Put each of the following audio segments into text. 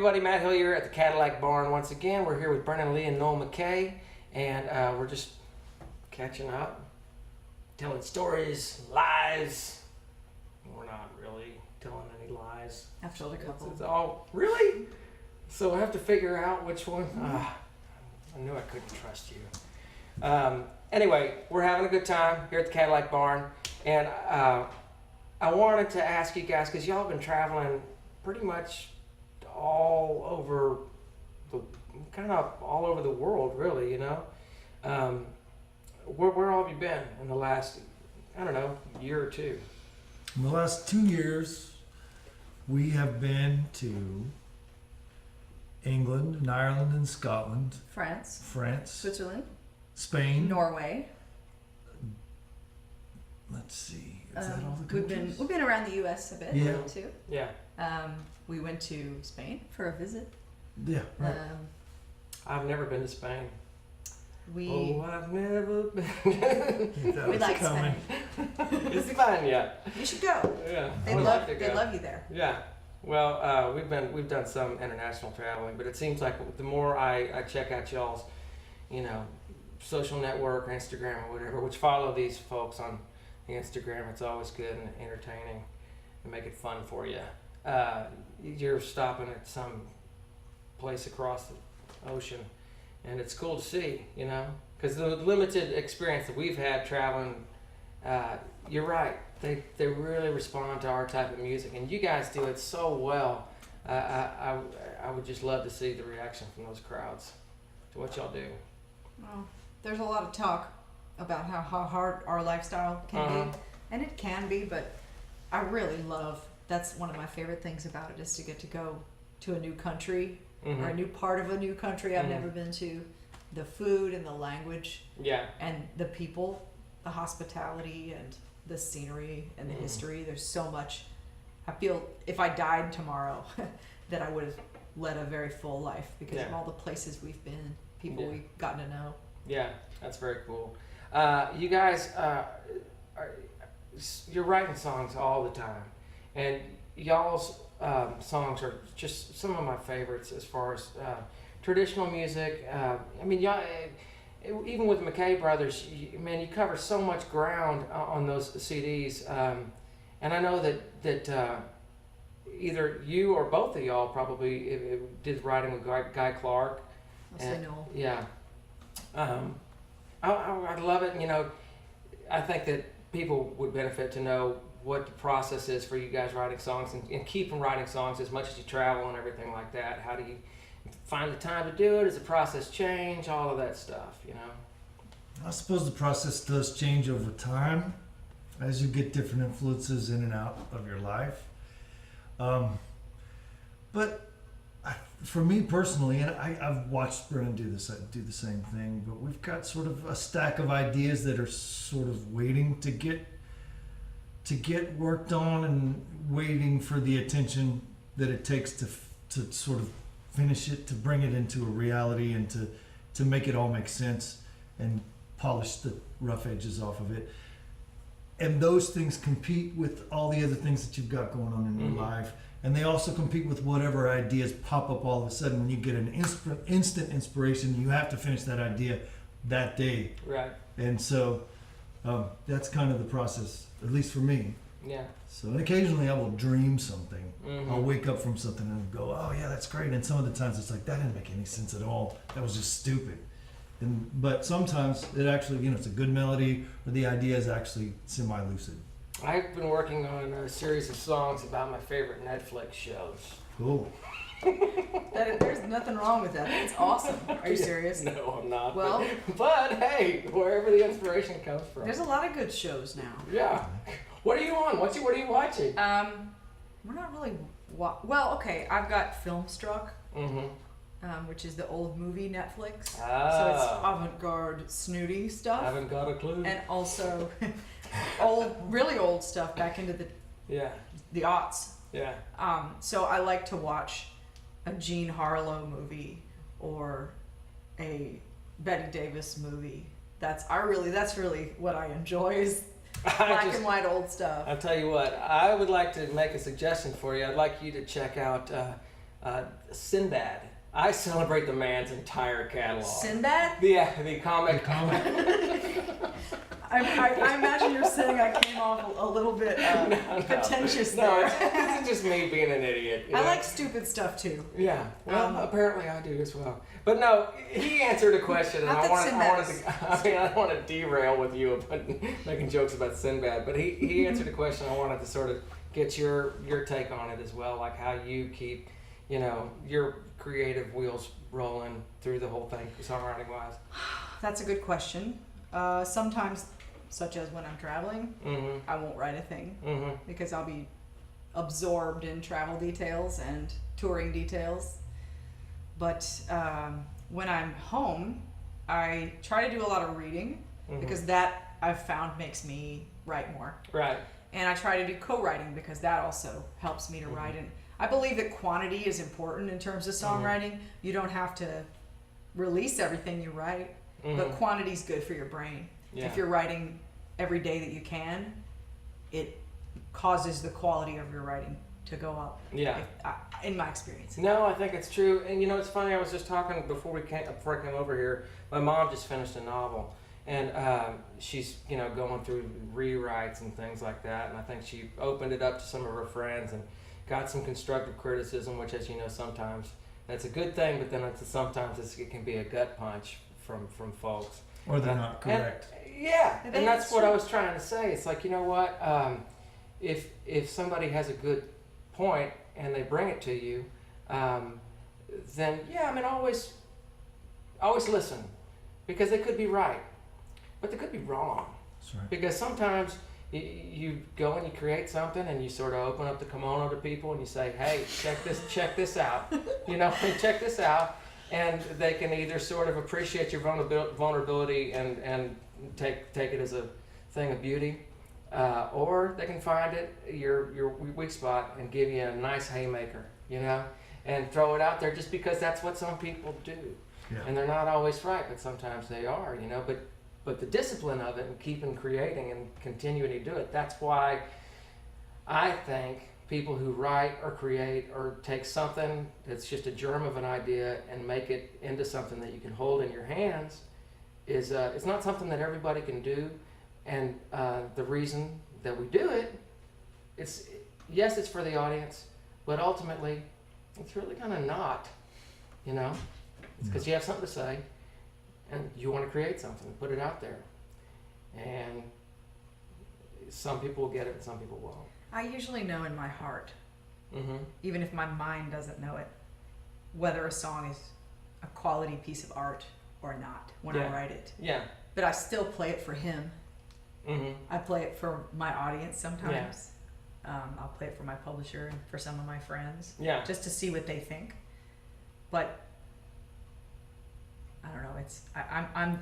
everybody, Matt Hill here at the Cadillac Barn once again. We're here with Brennen Leigh and Noel McKay, and we're just catching up, telling stories, lies. We're not really telling any lies. I've told a couple. It's all, really? So I have to figure out which one. I knew I couldn't trust you. Anyway, we're having a good time here at the Cadillac Barn, and I wanted to ask you guys, because y'all have been traveling pretty much all over the world, really, you know. Where all have you been in the last, I don't know, year or two? In the last 2 years, we have been to England and Ireland and Scotland, France, Switzerland, Spain, Spain, Norway. Let's see, is that all the countries? We've been around the U.S. a bit too. Yeah. We went to Spain for a visit. Yeah, right. I've never been to Spain. I've never been. That we was like coming. Spain. Is Spain yet? You should go. Yeah. They love you there. Yeah. Well, we've done some international traveling, but it seems like the more I check out y'all's, social network or Instagram or whatever, which follow these folks on the Instagram, it's always good and entertaining and make it fun for you. You're stopping at some place across the ocean, and it's cool to see, because the limited experience that we've had traveling, you're right, they really respond to our type of music, and you guys do it so well. I would just love to see the reaction from those crowds to what y'all do. Well, there's a lot of talk about how hard our lifestyle can be, and it can be, but I really love, that's one of my favorite things about it, is to get to go to a new country or a new part of a new country I've never been to. The food and the language, and the people, the hospitality and the scenery and the history. There's so much. I feel if I died tomorrow that I would have led a very full life because of all the places we've been, people we've gotten to know. Yeah, that's very cool. You guys, you're writing songs all the time, and y'all's songs are just some of my favorites as far as traditional music. Y'all, even with McKay Brothers, you cover so much ground on those CDs, and I know that either you or both of y'all probably did writing with Guy Clark. I'll say no. Yeah. I love it. I think that people would benefit to know what the process is for you guys writing songs and keeping writing songs as much as you travel and everything like that. How do you find the time to do it? Does the process change? All of that stuff, I suppose the process does change over time as you get different influences in and out of your life. But for me personally, and I've watched Brennen do the same thing, but we've got sort of a stack of ideas that are sort of waiting to get worked on and waiting for the attention that it takes to sort of finish it, to bring it into a reality and to make it all make sense and polish the rough edges off of it. And those things compete with all the other things that you've got going on in your life. And they also compete with whatever ideas pop up all of a sudden when you get an instant inspiration. You have to finish that idea that day. Right. And so that's kind of the process, at least for me. Yeah. So, and occasionally I will dream something. I'll wake up from something and go, oh yeah, that's great. And some of the times it's like, that didn't make any sense at all. That was just stupid. But sometimes it actually, it's a good melody or the idea is actually semi-lucid. I've been working on a series of songs about my favorite Netflix shows. Cool. There's nothing wrong with that. It's awesome. Are you serious? No, I'm not. Well, but hey, wherever the inspiration comes from. There's a lot of good shows now. Yeah. What are you on? What are you watching? We're not really. Well, okay. I've got Filmstruck, which is the old movie Netflix. So it's avant-garde, snooty stuff. I haven't got a clue. And also really old stuff back into the aughts. Yeah. So I like to watch a Jean Harlow movie or a Betty Davis movie. That's really what I enjoy is black and white old stuff. I'll tell you what, I would like to make a suggestion for you. I'd like you to check out Sinbad. I celebrate the man's entire catalog. Sinbad? Yeah, the comic. I imagine you're saying I came off a little bit pretentious No, there. it's just me being an idiot. I like stupid stuff too. Yeah, well, apparently I do as well. But no, he answered a question, and I don't want to derail with you about making jokes about Sinbad, but he answered a question. I wanted to sort of get your take on it as well, like how you keep, your creative wheels rolling through the whole thing, songwriting wise. That's a good question. Sometimes, such as when I'm traveling, I won't write a thing because I'll be absorbed in travel details and touring details. But when I'm home, I try to do a lot of reading because that I've found makes me write more. Right. And I try to do co-writing because that also helps me to write. And I believe that quantity is important in terms of songwriting. You don't have to release everything you write, but quantity is good for your brain. Yeah. If you're writing every day that you can, it causes the quality of your writing to go up. Yeah. In my experience. No, I think it's true. And it's funny, I was just talking before I came over here, my mom just finished a novel. And she's, going through rewrites and things like that. And I think she opened it up to some of her friends and got some constructive criticism, which, as you know, sometimes that's a good thing, but then sometimes it can be a gut punch from folks. Or they're not correct. And that's what I was trying to say. It's like, you know what? If somebody has a good point and they bring it to you, then always listen, because they could be right, but they could be wrong. That's right. Because sometimes you go and you create something and you sort of open up the kimono to people and you say, hey, check this out, check this out. And they can either sort of appreciate your vulnerability and take it as a thing of beauty, or they can find it your weak spot and give you a nice haymaker, and throw it out there just because that's what some people do. Yeah. And they're not always right, but sometimes they are, But the discipline of it and keeping creating and continuing to do it, that's why I think people who write or create or take something that's just a germ of an idea and make it into something that you can hold in your hands is it's not something that everybody can do. And the reason that we do it, it's for the audience, but ultimately it's really kind of not, It's because you have something to say and you want to create something, put it out there. And some people will get it and some people won't. I usually know in my heart, even if my mind doesn't know it, whether a song is a quality piece of art or not when I write it. Yeah. But I still play it for him. I play it for my audience sometimes. Yeah. I'll play it for my publisher and for some of my friends. Yeah. Just to see what they think. But I don't know.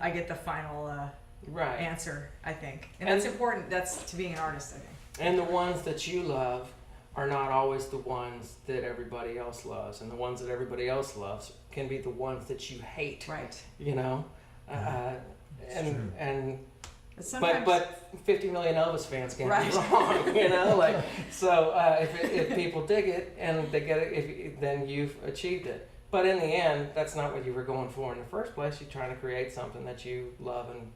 I get the final answer, I think, and that's important. That's to being an artist, I think. And the ones that you love are not always the ones that everybody else loves, and the ones that everybody else loves can be the ones that you hate. Right. But 50 million Elvis fans can't be wrong. So if people dig it and they get it, then you've achieved it. But in the end, that's not what you were going for in the first place. You're trying to create something that you love and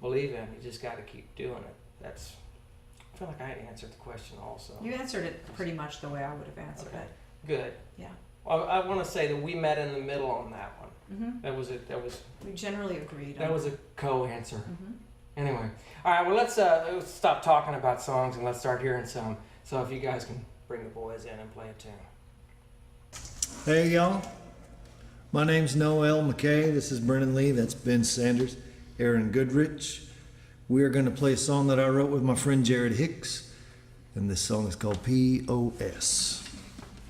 believe in. You just got to keep doing it. I feel like I answered the question also. You answered it pretty much the way I would have answered it. Good. Yeah. Well, I want to say that we met in the middle on that one. That was We generally agreed. That was a co-answer. Anyway, all right. Well, let's stop talking about songs and let's start hearing some. So if you guys can bring the boys in and play a tune. Hey y'all, my name's Noel McKay. This is Brennen Leigh. That's Ben Sanders, Aaron Goodrich. We are going to play a song that I wrote with my friend Jared Hicks, and this song is called P.O.S.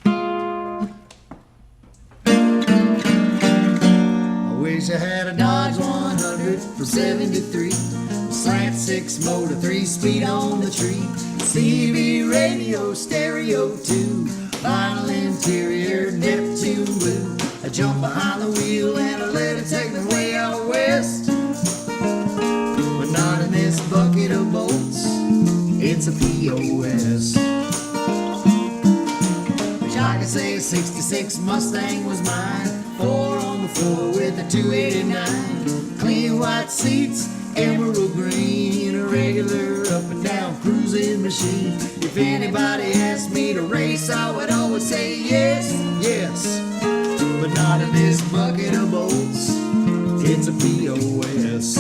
I wish I had a Dodge 100 for 73, slant 6 motor, 3-speed on the tree, CB radio, stereo 2, vinyl interior, Neptune blue. I jump behind the wheel and I let it take me way out west. But not in this bucket of bolts, it's a POS. Wish I I could say a 66 Mustang was mine. 4 on the floor with a 289. Clean white seats, emerald green. A regular up and down cruising machine. If anybody asked me to race, I would always say yes, yes. But not in this bucket of bolts. It's a POS.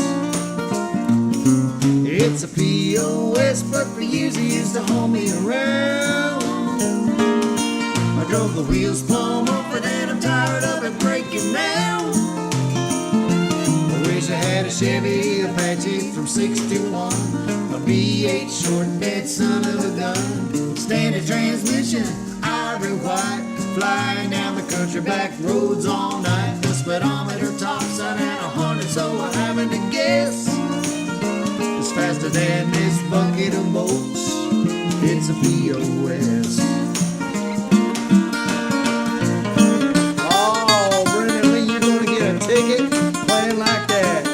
It's a POS, but for years he used to haul me around. I drove the wheels plumb up, but then I'm tired of it breaking down. I wish I had a Chevy Apache from 61, a V8 short bed son of a gun, standard transmission, ivory white, flying down the country back roads all night. The speedometer tops out at 100, so I'm having to guess. It's faster than this bucket of bolts. It's a POS. Oh, Brennen Leigh, you're gonna get a ticket playing like that.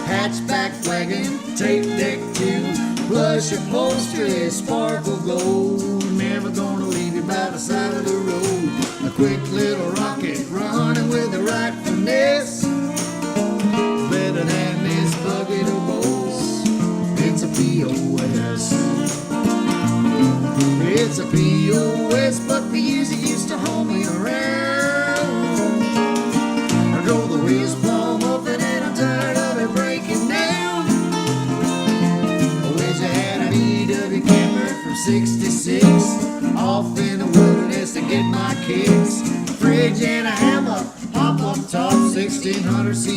Hatchback wagon, tape deck too, plush upholstery, sparkle gold. Never gonna leave you by the side of the road. A quick little rocket running with the right finesse. Better than this bucket of bolts. It's a POS. It's a POS, but for years it used to haul me around. I drove the wheels plumb up and then I'm tired of it breaking down. I wish I had an EW camper from 66, off in the wilderness to get my kicks. Fridge and a hammer, pop up top, 1600 cc